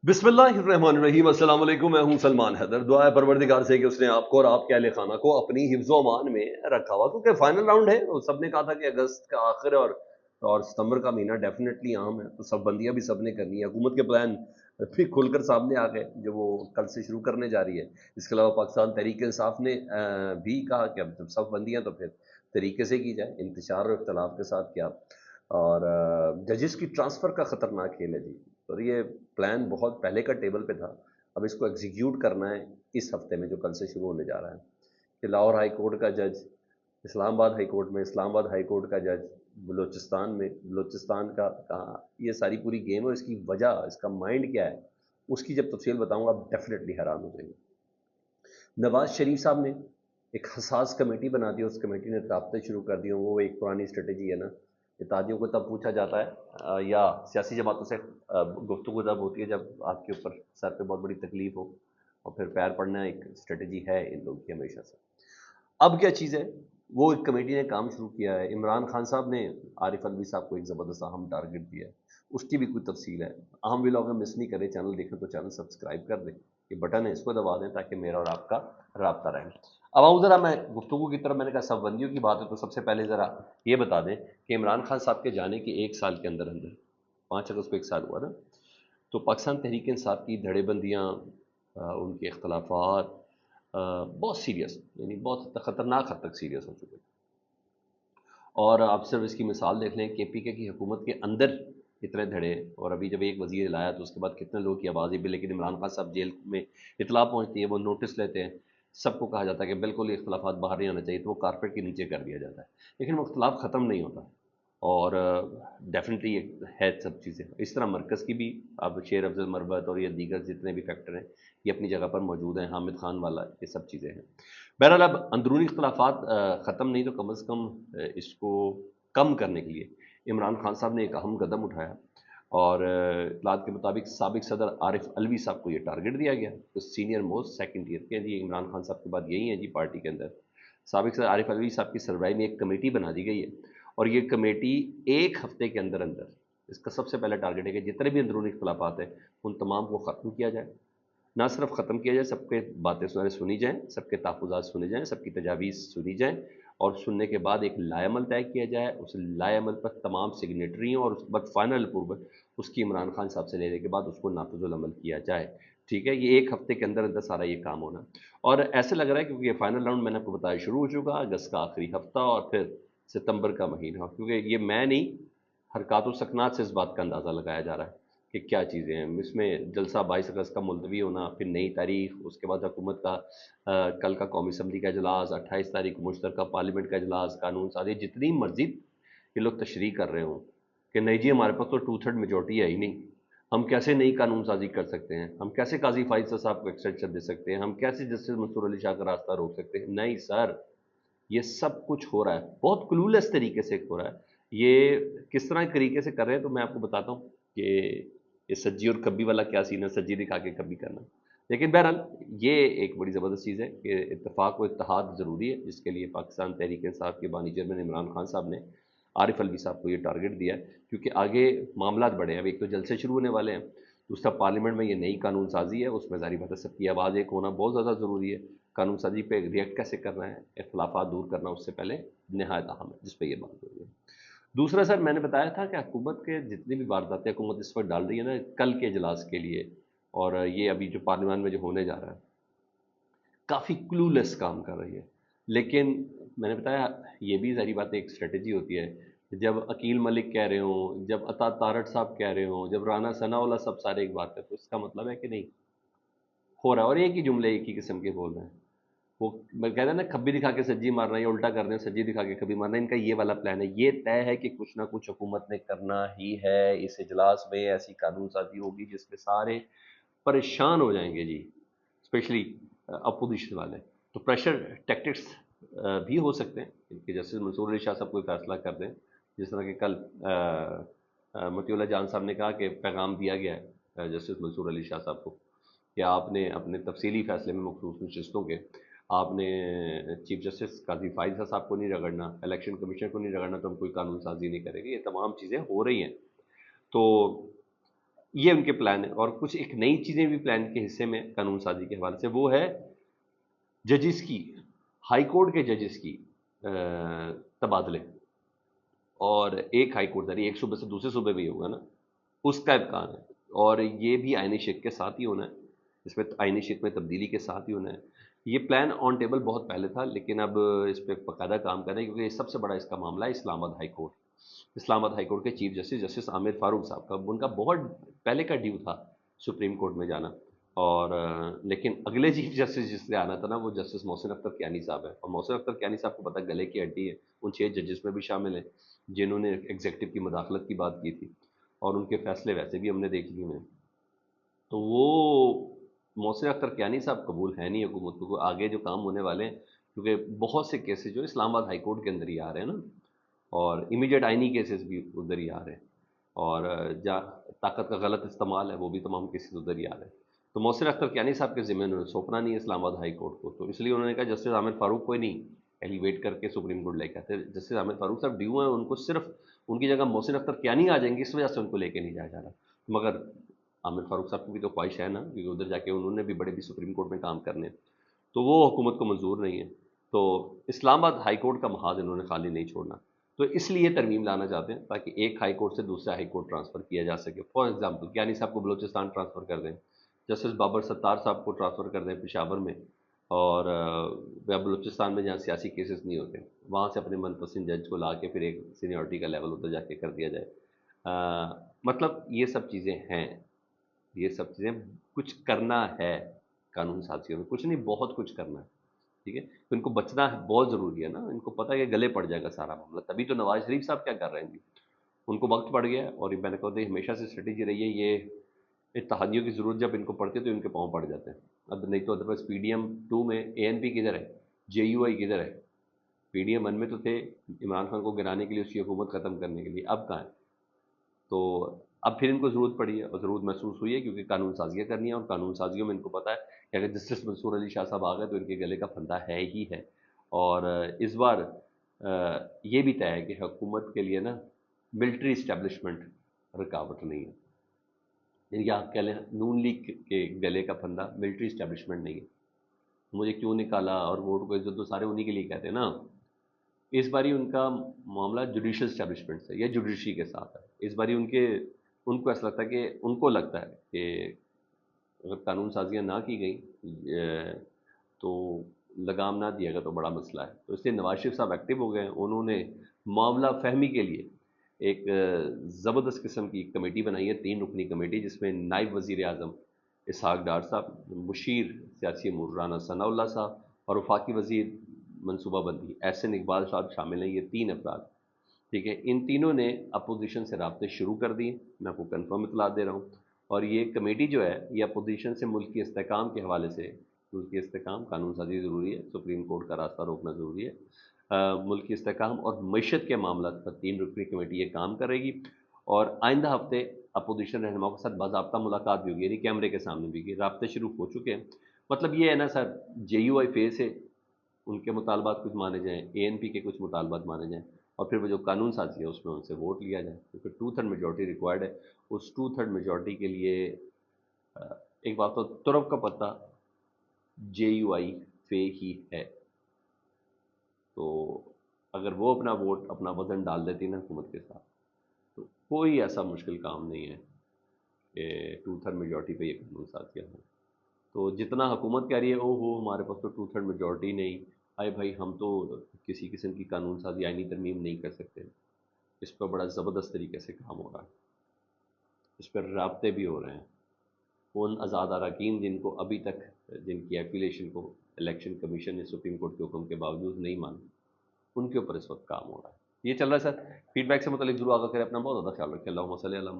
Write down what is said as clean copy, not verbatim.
बिस्मिल्लाहिर्रहमानिर्रहीम। अस्सलाम वालेकुम। मैं हूं सलमान हैदर। दुआ है परवरदिगार से कि उसने आपको और आपके अहले खाना को अपनी हिफ्ज़ व अमान में रखा हुआ, क्योंकि फाइनल राउंड है। और सबने कहा था कि अगस्त का आखिर और सितंबर का महीना डेफिनेटली अहम है, तो सब बंदियां भी सबने करनी है। हुकूमत के प्लान भी खुलकर सामने आ गए जो वो कल से शुरू करने जा रही है। इसके अलावा पाकिस्तान तहरीक इंसाफ ने भी कहा कि अब जब सब बंदियां तो फिर तरीके से की जाए, इंतशार और इख्तलाफ के साथ क्या। और जजेस की ट्रांसफ़र का ख़तरनाक खेल है जी। और ये प्लान बहुत पहले का टेबल पे था। अब इसको एग्जीक्यूट करना है इस हफ्ते में, जो कल से शुरू होने जा रहा है। कि लाहौर हाई कोर्ट का जज इस्लामाबाद हाई कोर्ट में, इस्लामाबाद हाई कोर्ट का जज बलूचिस्तान में, बलूचिस्तान का कहाँ, ये सारी पूरी गेम है। इसकी वजह, इसका माइंड क्या है, उसकी जब तफसील बताऊंगा आप डेफिनेटली हैरान हो जाएंगे। नवाज शरीफ साहब ने एक हसास कमेटी बना दी, उस कमेटी ने राब्ते शुरू कर दिए। वो एक पुरानी स्ट्रेटजी है ना, इत्तेहादियों को तब पूछा जाता है या सियासी जमातों से गुफ्तगू तब होती है जब आपके ऊपर सर पे बहुत बड़ी तकलीफ हो, और फिर पैर पड़ना एक स्ट्रेटजी है इन लोगों की हमेशा से। अब क्या चीज़ है, वो एक कमेटी ने काम शुरू किया है। इमरान खान साहब ने आरिफ अलवी साहब को एक ज़बरदस्त अहम टारगेट दिया है। उसकी भी कोई तफसील है। अहम व्लॉग में मिस नहीं करें, चैनल देखें तो चैनल सब्सक्राइब कर दें, ये बटन है इसको दबा दें ताकि मेरा और आपका राब्ता रहे। अब आऊँ ज़रा मैं गुफ्तगू की तरफ। मैंने कहा सब बंदियों की बात है, तो सबसे पहले ज़रा ये बता दें कि इमरान खान साहब के जाने के एक साल के अंदर अंदर 5 अगस्त को एक साल हुआ ना, तो पाकिस्तान तहरीक इंसाफ की धड़ेबंदियाँ, उनके इख्तलाफात बहुत सीरियस, यानी बहुत ख़तरनाक हद तक सीरियस हो चुके हैं। और आप सिर्फ इसकी मिसाल देख लें कि पी के की हुकूमत के अंदर इतने धड़े, और अभी जब एक वजीर लाया तो उसके बाद कितने लोगों की आवाज़ भी। लेकिन इमरान खान साहब जेल में इतला पहुंचती है, वो नोटिस लेते हैं, सबको कहा जाता है कि बिल्कुल ये इख्तलाफात बाहर नहीं आना चाहिए, तो वो कारपेट के नीचे कर दिया जाता है। लेकिन वो इख्तलाफ ख़त्म नहीं होता। और डेफिनेटली है सब चीज़ें इस तरह। मरकज़ की भी अब शेर अफजल मरवत और ये दीगर जितने भी फैक्टर हैं, ये अपनी जगह पर मौजूद हैं। हामिद खान वाला, ये सब चीज़ें हैं। बहरहाल अब अंदरूनी इख्तलाफात ख़त्म नहीं तो कम अज़ कम इसको कम करने के लिए इमरान खान साहब ने एक अहम कदम उठाया। और इत्तलात के मुताबिक साबिक सदर आरिफ अलवी साहब को ये टारगेट दिया गया, तो सीनियर मोस्ट सेकंड ईयर के जी इमरान खान साहब के बाद यही है जी पार्टी के अंदर। साबिक सदर आरिफ अलवी साहब की सरबराही में एक कमेटी बना दी गई है, और ये कमेटी एक हफ्ते के अंदर अंदर, इसका सबसे पहला टारगेट है कि जितने भी अंदरूनी इख्तलाफात हैं उन तमाम को ख़त्म किया जाए। ना सिर्फ ख़त्म किया जाए, सबके बातें सुनी जाएँ, सबके तहफ़्फ़ुज़ात सुने जाएँ, सबकी तजावीज़ सुनी जाएँ, और सुनने के बाद एक लाएअमल तय किया जाए। उस लाएअमल पर तमाम सिग्नेटरी हों, और उसके बाद फ़ाइनल अप्रूवल उसकी इमरान खान साहब से लेने के बाद उसको नाफ़िज़ुल अमल किया जाए। ठीक है, ये एक हफ़्ते के अंदर अंदर सारा ये काम होना। और ऐसे लग रहा है क्योंकि ये फ़ाइनल राउंड मैंने आपको बताया शुरू हो चुका, अगस्त का आखिरी हफ़्ता और फिर सितंबर का महीना। क्योंकि ये मैं नहीं, हरकत व सकनात से इस बात का अंदाज़ा लगाया जा रहा है कि क्या चीज़ें हैं इसमें। जलसा 22 अगस्त का मुलतवी होना, फिर नई तारीख, उसके बाद हुकूमत का कल का कौमी असम्बली का इजलास, 28 तारीख को मुश्तरका पार्लियामेंट का इजलास, कानून साजी, जितनी मर्जी ये लोग तशरीह कर रहे हों कि नहीं जी हमारे पास तो 2/3 मेजोरिटी है ही नहीं, हम कैसे नई कानून साजी कर सकते हैं, हम कैसे काजी फाइज साहब को एक्सटेंशन दे सकते हैं, हम कैसे जस्टिस मंसूर अली शाह का रास्ता रोक सकते हैं। नहीं सर, ये सब कुछ हो रहा है बहुत क्लूलेस तरीके से हो रहा है। ये किस तरह के तरीके से कर रहे हैं तो मैं आपको बताता हूँ कि ये सज्जी और कब्बी वाला क्या सीन है, सज्जी दिखा के कब्बी करना। लेकिन बहरहाल ये एक बड़ी ज़बरदस्त चीज़ है कि इत्तेफाक व इत्तेहाद ज़रूरी है, जिसके लिए पाकिस्तान तहरीक इंसाफ के बानी चेयरमैन इमरान खान साहब ने आरिफ अलवी साहब को ये टारगेट दिया है। क्योंकि आगे मामला बढ़े हैं। अब एक तो जलसे शुरू होने वाले हैं, दूसरा पार्लियामेंट में ये नई कानून साजी है, उसमें ज़ाहिर बात है सबकी आवाज़ एक होना बहुत ज़्यादा ज़रूरी है। कानून साजी पे रिएक्ट कैसे करना है, इख्तलाफात दूर करना उससे पहले नहायत अहम है, जिस पे ये बात हो रही है। दूसरा सर, मैंने बताया था कि हुकूमत के जितनी भी वारदातें हुकूमत इस वक्त डाल रही है ना कल के इजलास के लिए, और ये अभी जो पार्लियामान में जो होने जा रहा है, काफ़ी क्लूलेस काम कर रही है। लेकिन मैंने बताया ये भी ज़ाहिर बात है एक स्ट्रेटजी होती है। जब अकील मलिक कह रहे हों, जब अता तारड़ साहब कह रहे हों, जब राना सनाउल्लाह सब सारे एक बात है, तो इसका मतलब है कि नहीं हो रहा है। और एक ही जुमले एक ही किस्म के बोल रहे हैं। वो मैं कह रहा ना, खब्बी दिखा के सज्जी मारना, या उल्टा कर दें सज्जी दिखा के खब्बी मारना, इनका ये वाला प्लान है। ये तय है कि कुछ ना कुछ हुकूमत ने करना ही है। इस इजलास में ऐसी कानून साजी होगी जिसमें सारे परेशान हो जाएंगे जी, स्पेशली अपोजिशन वाले। तो प्रेशर टैक्टिक्स भी हो सकते हैं कि जस्टिस मंसूर अली शाह साहब कोई फैसला कर दें, जिस तरह के कल मतीउल्लाह जान साहब ने कहा कि पैगाम दिया गया है जस्टिस मंसूर अली शाह साहब को कि आपने अपने तफसीली फैसले में मखसूस नशिस्तों के आपने चीफ जस्टिस काजी फाइज साहब को नहीं रगड़ना, इलेक्शन कमीशन को नहीं रगड़ना, तो हम कोई कानून साजी नहीं करेंगे। ये तमाम चीज़ें हो रही हैं। तो یہ ان کے پلان ہے. اور کچھ ایک نئی چیزیں بھی پلان کے حصے میں قانون سازی کے حوالے سے، وہ ہے ججز کی، ہائی کورٹ کے ججز کی تبادلے. اور ایک ہائی کورٹ ایک صوبے سے دوسرے صوبے میں ہی ہوگا نا، اس کا امکان ہے. اور یہ بھی آئینی شک کے ساتھ ہی ہونا ہے، اس میں آئینی شک میں تبدیلی کے ساتھ ہی ہونا ہے. یہ پلان آن ٹیبل بہت پہلے تھا، لیکن اب اس پہ باقاعدہ کام کر رہے ہیں، کیونکہ یہ سب سے بڑا اس کا معاملہ ہے اسلام آباد high court. Islamabad high court کے chief justice justice Aamir Farooq صاحب کا، ان کا بہت پہلے کا ڈیو تھا سپریم کورٹ میں جانا. اور لیکن اگلے چیف جسٹس جس سے آنا تھا نا، وہ جسٹس محسن اختر کیانی صاحب ہے. اور محسن اختر کیانی صاحب کو پتہ گلے کی ہڈی ہے، ان 6 ججز میں بھی شامل ہیں جنہوں نے ایگزیکٹو کی مداخلت کی بات کی تھی، اور ان کے فیصلے ویسے بھی ہم نے دیکھ لیے ہیں. تو وہ محسن اختر کیانی صاحب قبول ہے نہیں حکومت کو. آگے جو کام ہونے والے ہیں، کیونکہ بہت سے کیسز جو اسلام آباد ہائی کورٹ کے اندر ہی آ رہے ہیں نا، اور امیڈیٹ آئینی کیسز بھی ادھر ہی آ رہے ہیں، اور جہاں طاقت کا غلط استعمال ہے وہ بھی تمام کیسز ادھر ہی آ رہے ہیں. تو محسن اختر کیانی صاحب کے ذمہ انہوں نے سونپنا نہیں ہے اسلام آباد ہائی کورٹ کو. تو اس لیے انہوں نے کہا جسٹس عامر فاروق کو ہی نہیں ایلیویٹ کر کے سپریم کورٹ لے کے آتے. جسٹس عامر فاروق صاحب ڈیو ہیں، ان کو صرف ان کی جگہ محسن اختر کیانی آ جائیں گے، اس وجہ سے ان کو لے کے نہیں جایا جا رہا. مگر عامر فاروق صاحب کی بھی تو خواہش ہے نا، کیونکہ ادھر جا کے انہوں نے بھی بڑے بھی سپریم کورٹ میں کام کرنے ہیں، تو وہ حکومت کو منظور نہیں ہے. تو اسلام آباد ہائی کورٹ کا محاذ انہوں نے خالی نہیں چھوڑنا. تو اس لیے ترمیم لانا چاہتے ہیں تاکہ ایک ہائی کورٹ سے دوسرے ہائی کورٹ ٹرانسفر کیا جا سکے. فار ایگزامپل کیانی صاحب کو بلوچستان ٹرانسفر کر دیں، جسٹس بابر ستار صاحب کو ٹرانسفر کر دیں پشاور میں، اور بلوچستان میں جہاں سیاسی کیسز نہیں ہوتے وہاں سے اپنے من پسند جج کو لا کے پھر ایک سینیورٹی کا لیول ادھر جا کے کر دیا جائے. مطلب یہ سب چیزیں ہیں، یہ سب چیزیں کچھ کرنا ہے قانون سازیوں میں، کچھ نہیں بہت کچھ کرنا ہے. ٹھیک ہے، تو ان کو بچنا ہے بہت ضروری ہے نا. ان کو پتہ ہے کہ گلے پڑ جائے گا سارا معاملہ. تبھی تو نواز شریف صاحب کیا کر رہے ہیں جی، ان کو وقت پڑ گیا ہے. اور میں نے کہا ہمیشہ سے اسٹریٹجی رہی ہے، یہ اتحادیوں کی ضرورت جب ان کو پڑتی ہے تو ان کے پاؤں پڑ جاتے ہیں. اب نہیں تو ادروائز پی ڈی ایم 2 میں اے این پی کدھر ہے، جے یو آئی کدھر ہے؟ پی ڈی ایم 1 میں تو تھے عمران خان کو گرانے کے لیے، اس کی حکومت ختم کرنے کے لیے. اب کہاں ہے؟ تو اب پھر ان کو ضرورت پڑی ہے، اور ضرورت محسوس ہوئی ہے، کیونکہ قانون سازیاں کرنی ہے. اور قانون سازیوں میں ان کو پتہ ہے کہ اگر جسٹس منصور علی شاہ صاحب آ گئے تو ان کے گلے کا پھندا ہے ہی ہے. اور اس بار یہ بھی طے ہے کہ حکومت کے لیے نا ملٹری اسٹیبلشمنٹ رکاوٹ نہیں ہے. یعنی کہ آپ کہہ لیں نون لیگ کے گلے کا پھندا ملٹری اسٹیبلشمنٹ نہیں ہے. مجھے کیوں نکالا اور ووٹ کو عزت تو سارے انہی کے لیے کہتے ہیں نا. اس باری ان کا معاملہ جوڈیشل اسٹیبلشمنٹ سے یا جوڈیشری کے ساتھ ہے. اس باری ان کو ایسا لگتا ہے کہ ان کو لگتا ہے کہ اگر قانون سازیاں نہ کی گئیں تو لگام نہ دیا گیا تو بڑا مسئلہ ہے. تو اس لیے نواز شریف صاحب ایکٹیو ہو گئے ہیں. انہوں نے معاملہ فہمی کے لیے ایک زبردست قسم کی کمیٹی بنائی ہے، 3 رکنی کمیٹی، جس میں نائب وزیر اعظم اسحاق ڈار صاحب، مشیر سیاسی امور رانا ثناء اللہ صاحب، اور وفاقی وزیر منصوبہ بندی احسن اقبال صاحب شامل ہیں. یہ 3 افراد، ٹھیک ہے، ان تینوں نے اپوزیشن سے رابطے شروع کر دیے. میں آپ کو کنفرم اطلاع دے رہا ہوں. اور یہ کمیٹی جو ہے یہ اپوزیشن سے ملک کے استحکام کے حوالے سے، ملک کے استحکام، قانون سازی ضروری ہے، سپریم کورٹ کا راستہ روکنا ضروری ہے، ملک کی استحکام اور معیشت کے معاملات پر 3 رکنی کمیٹی یہ کام کرے گی. اور آئندہ ہفتے اپوزیشن رہنماؤں کے ساتھ باضابطہ ملاقات بھی ہوگی، یعنی کیمرے کے سامنے بھی ہوگی. رابطے شروع ہو چکے ہیں. مطلب یہ ہے نا سر، جے یو آئی فیس ہے، ان کے مطالبات کچھ مانے جائیں، اے این پی کے کچھ مطالبات مانے جائیں، اور پھر وہ جو قانون سازی ہے اس میں ان سے ووٹ لیا جائے، کیونکہ 2/3 میجورٹی ریکوائرڈ ہے. اس 2/3 میجورٹی کے لیے ایک بات تو ترک کا پتہ جے یو آئی فے ہی ہے. تو اگر وہ اپنا ووٹ، اپنا وزن ڈال دیتی نا حکومت کے ساتھ، تو کوئی ایسا مشکل کام نہیں ہے کہ 2/3 میجورٹی پہ یہ قانون سازیاں ہوں. تو جتنا حکومت کہہ رہی ہے او ہو ہمارے پاس تو 2/3 میجورٹی نہیں، آئے بھائی ہم تو کسی قسم کی قانون سازی آئینی ترمیم نہیں کر سکتے. اس پر بڑا زبردست طریقے سے کام ہو رہا ہے، اس پر رابطے بھی ہو رہے ہیں. ان آزاد اراکین جن کو ابھی تک، جن کی ایفیلیشن کو الیکشن کمیشن نے سپریم کورٹ کے حکم کے باوجود نہیں مانا، ان کے اوپر اس وقت کام ہو رہا ہے. یہ چل رہا ہے سر. فیڈ بیک سے متعلق ضرور آگاہ کریں. اپنا بہت زیادہ خیال رکھیں. اللہم صلی علی محمد.